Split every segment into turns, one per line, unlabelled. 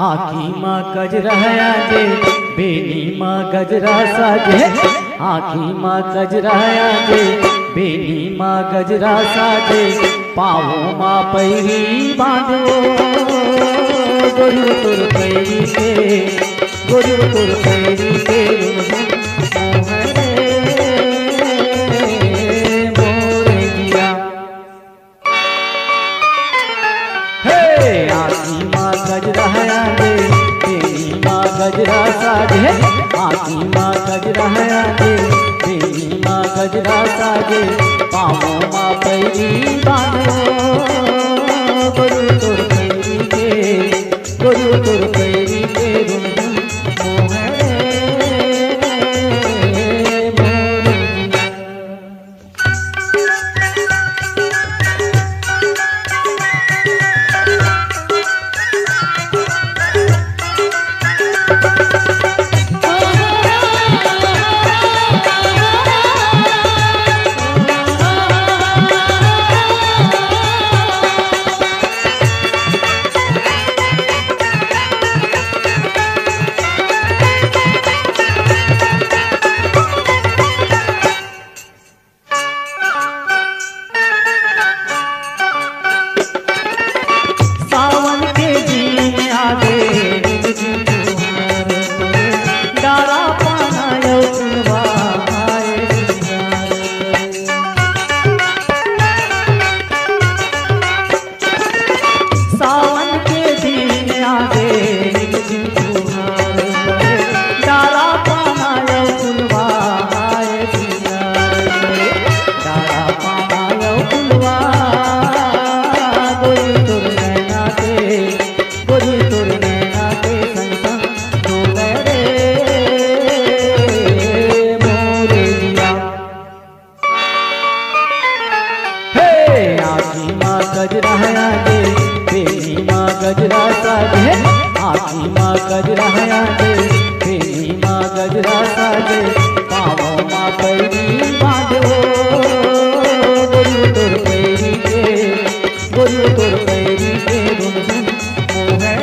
आखी माँ गजरा जे बेनी माँ गजरा साजे, आखी माँ गजरा जे बेनी माँ गजरा साजे, पाँवों माँ पैरी बांधो गोरु तुर पैरी के, गोरु तुर पैरी के मोरे जिया। हे आखी माँ गजरा जे बेनी माँ गजरा साजे, आखी माँ गजरा जे बेनी माँ गजरा साजे, पाँवों माँ पैरी बांधो गोरु तुर पैरी के, गोरु तुर पैरी के आखी माँ गजरा आजे बेनी माँ गजरा साजे पाँवों माँ पैरी बांधो गोरी तोर पैरी के गोरी तोर पैरी के रुन झुन मोहे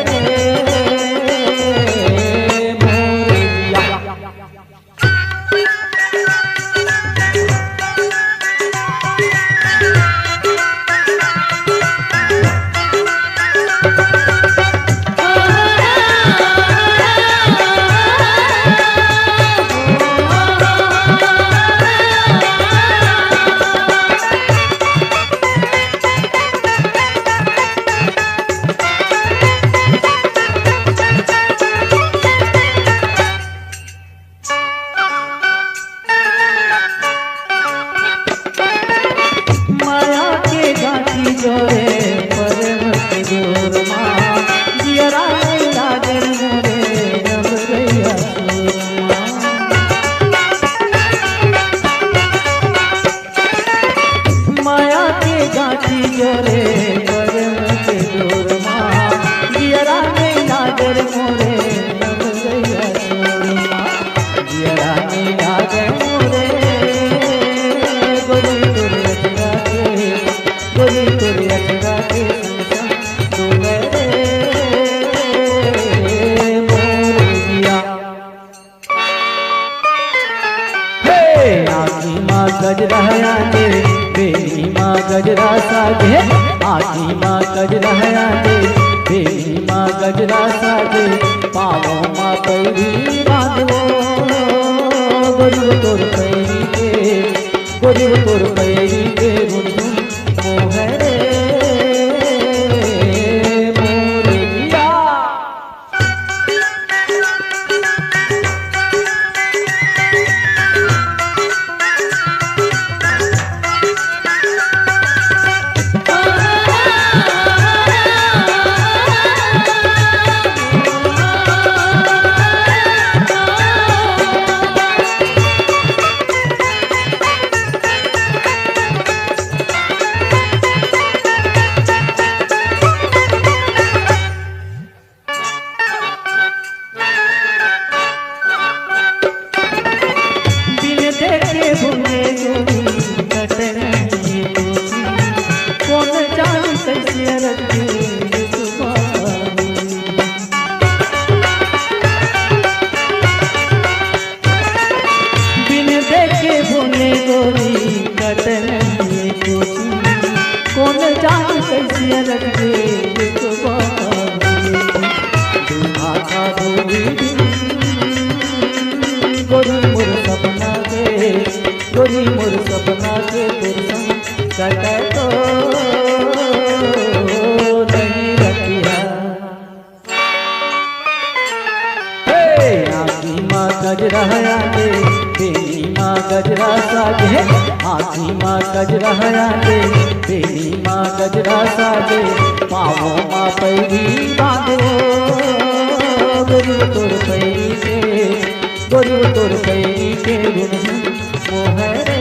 गजरा आजे बेनी माँ गजरा साजे आखी माँ गजरा आजे बेनी माँ गजरा साजे पाँवों माँ पैरी बांधो गोरी तोर पैरी के गोरी तोर पैरी के रुन झुन मोहरे गोरी मोर सपना के पुरसम कटे तो नहीं रखिया आखी माँ गजरा आजे बेनी माँ गजरा साजे आखी माँ गजरा आजे बेनी माँ गजरा साजे पाँवों माँ पैरी बांधो गोरी तोर पैरी के गोरी तोर पैरी के रुन मोहरे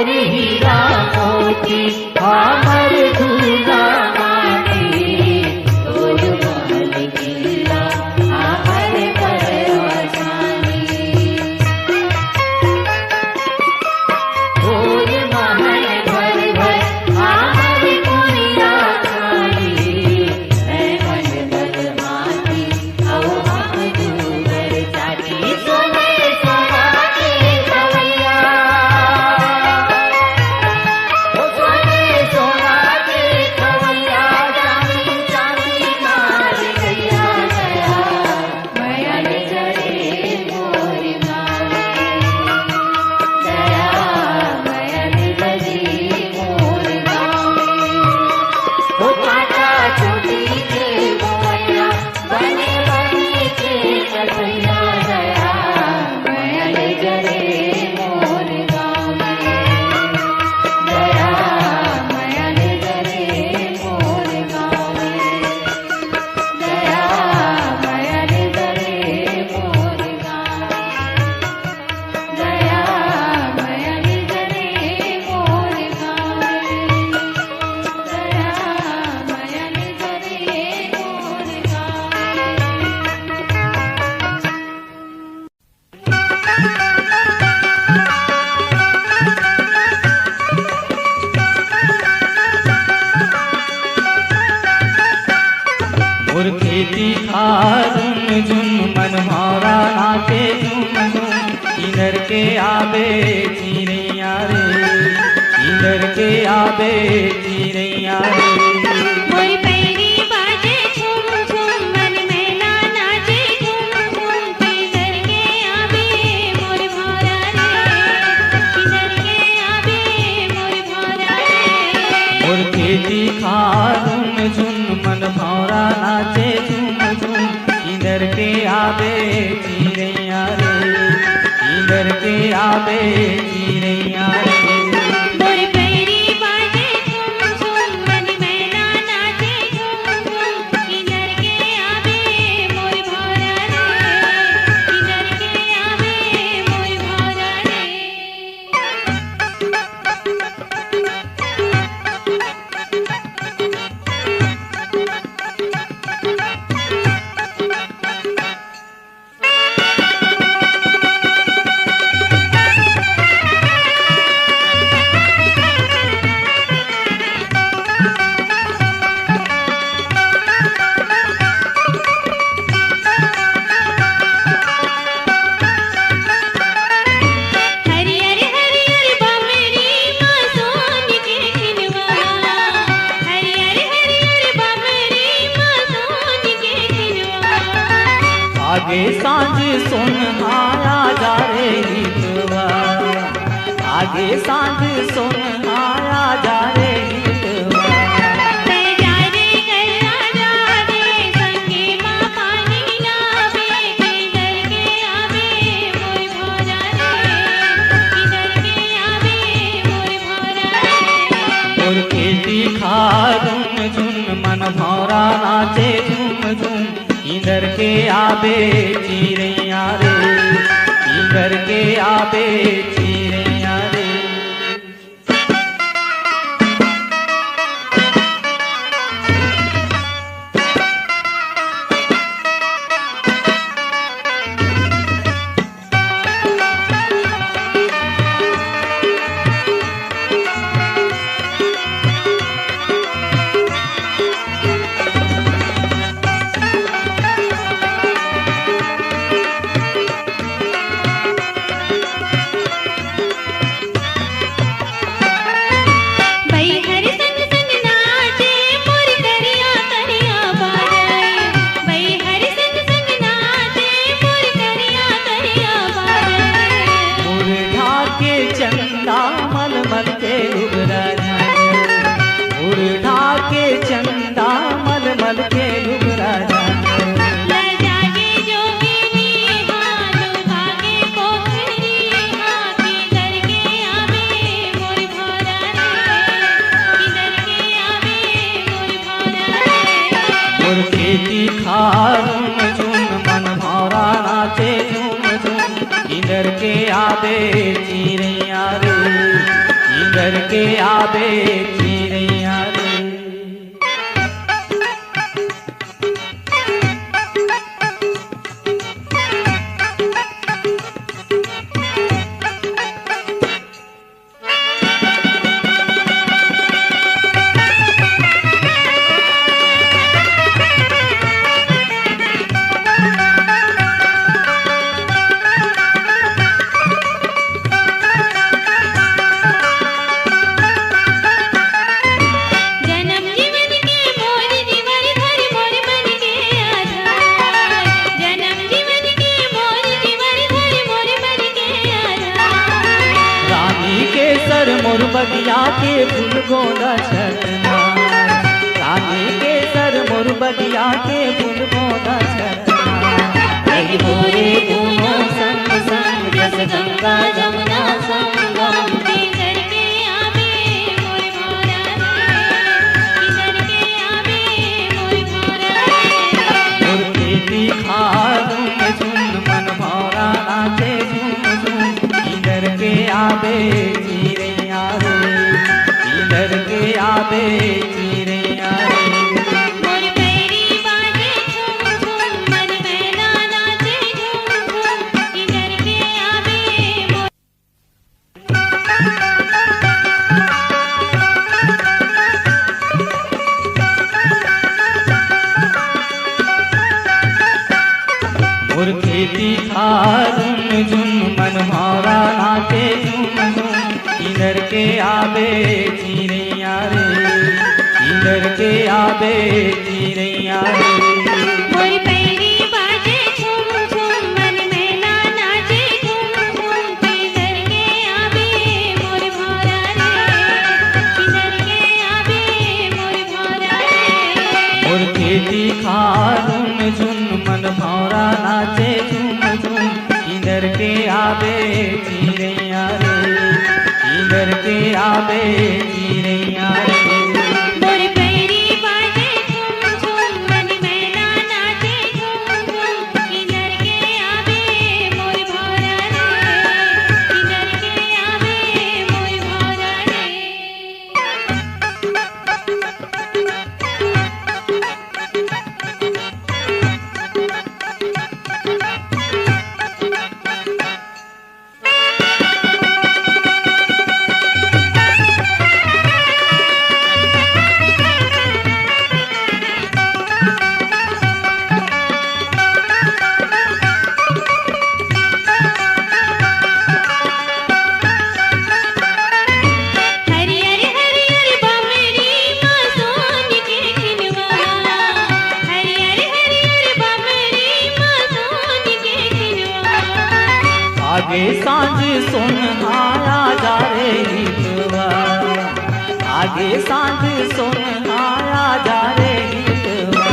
हमर हीरा मोती हमर दूल्हा माटी तोर महल गिला हमर परवानी तोर महल भर भर हमर कोरिया खाली है मन बल माटी औ हम दूबर चाटी सोने सोना के खवैया ओ सोने सोना के खवैया चांदी चांदी मार गया गया मयल जरे मोर गावे दया मयल जरे मोर गावे ओ काटा चोटी के गोवैया बने बने के कसैया दया मयल जरे मोर गावे दया मयल जरे मोर गावे दया मयल जरे मोर गावे दया मयल जरे मोर गावे दया
और खेती खारुन झुन मन भौरा नाचे झुम झुम इधर के आबे चिड़ैया रे इधर के आबे चिड़ैया रे
मोर पैरी बाजे झूम झूम मन मैना नाचे झूम झूम किधर के आवे मोर भौरा रे किधर के आवे मोर भौरा रे
और खेती खारुन झुन मन भौरा नाचे झुम झुम इधर के आबे चिड़ैया रे इधर के आबे चिड़ैया रे
मोर पैरी बाजे झूम झूम मन मैना नाचे झूम झूम किधर के आवे मोर भौरा रे किधर के आवे मोर भौरा रे हरियर हरियर बमरी माँ सोन के खिलवा हरियर हरियर बमरी माँ सोन के खिलवा
आगे सांझ सोनहारा जा रे गीतवा आगे सांझ सोनहारा जा रे गीतवा
जा रे गया जा रे संगे माँ पानी लावे किधर के आवे मोर भौरा रे किधर के आवे मोर भौरा रे
और खेती खारुन झुन मन भौरा नाचे झूम झूम इधर के आबे चिड़ैया रे इधर के आबे चिड़ैया रे इधर के आवे चिड़ैया रे।
जन्म जीवन के मोर जीवन धर मोर मन के आधार, जन्म जीवन के मोर जीवन धर मोर मन के आधार।
रानी के सर मोर बगिया के फूल गोदा छतना, रानी के सर मोर बगिया के फूल गोदा छतना।
रही मोरे दोनों संग संग जस गंगा जमुना संगम। इधर के आवे मोर भौरा रे, इधर के आवे मोर भौरा रे।
और खेती खादुम झुन मन भौरा नाचे झूम झूम। इधर के आवे चिड़ैया रे, इधर के आवे चिड़ैया रे।
मोर पैरी बाजे झूम झूम, मन मैना नाचे झूम झूम। इधर के आवे मोर
और खेती खादुम झुन मन भौरा नाचे झूम झूम। इधर के आवे चिड़ैया रे, इधर के आवे चिड़ैया रे।
मोर पैरी बाजे झूम झूम, मन मैना नाचे झूम झूम। इधर के आवे मोर भौरा रे, इधर के आवे मोर भौरा रे।
और खेती खादुम झुन मन भौरा नाचे झूम झूम। इधर के आवे चिड़ैया रे, इधर के आवे चिड़ैया रे।
मोर पैरी बाजे झूम झूम, मन मैना नाचे झूम झूम। इधर के आवे मोर भौरा रे, इधर के आवे मोर भौरा रे। हरियर हरियर बमरी माँ सोन के खिलवा, हरियर हरियर बमरी माँ सोन के खिलवा।
आगे सांझ सोनहारा जा रे हितवा, आगे सांझ सोनहारा जा रे हितवा।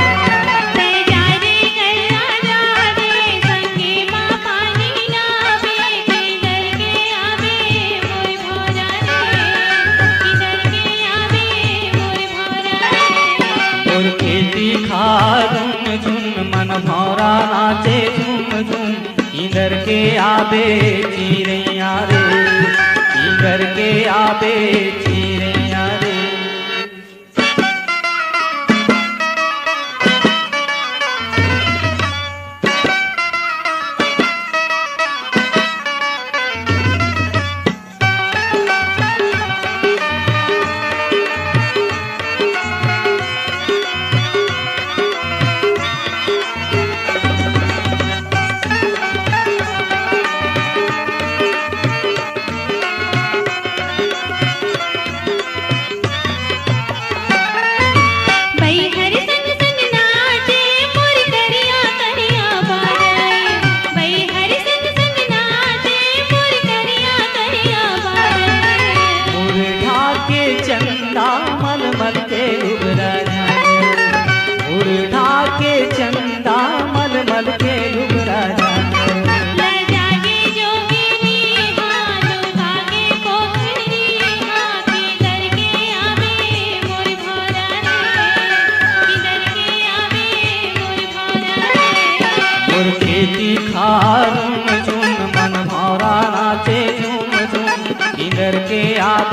मैं जा रे गया जा रे, संगे माँ पानी लावे। इधर के आवे मोर भौरा रे, इधर के आवे मोर भौरा रे।
और खेती खादुम झुन मन भौरा नाचे झूम झूम। इधर के आवे चिड़ैया रे, इधर के आवे चिड़ैया रे।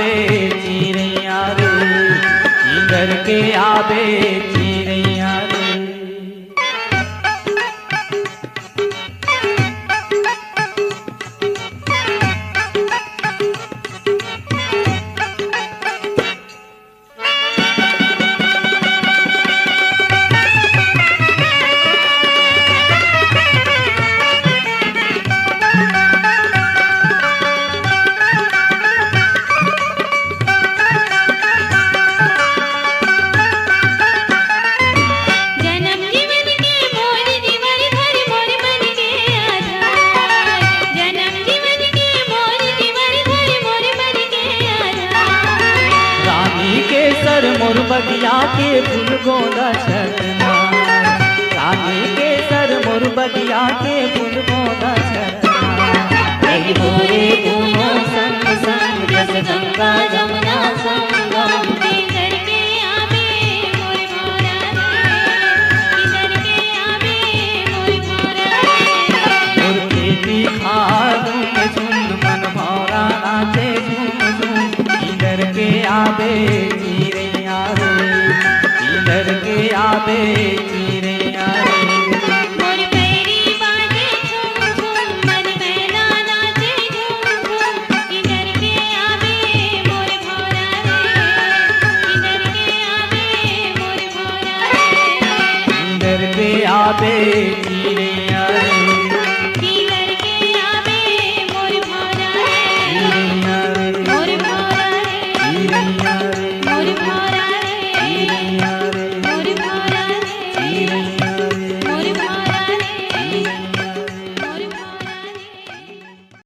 आबे चिड़ैया रे, इधर के आबे चिड़ैया रे। मोर बगिया के फूल गोंदा छतना, रानी के सर मोर बगिया के फूल गोंदा छतना।
एक भोरे दोनों संग संग जस गंगा जमुना संगम, इधर के आवे मोर भौरा रे, इधर के आवे मोर भौरा रे।
मोर खेती खाद में झुम मन भौरा नाचे झूम झूम, इधर के आवे चिड़ैया रे, इधर के आवे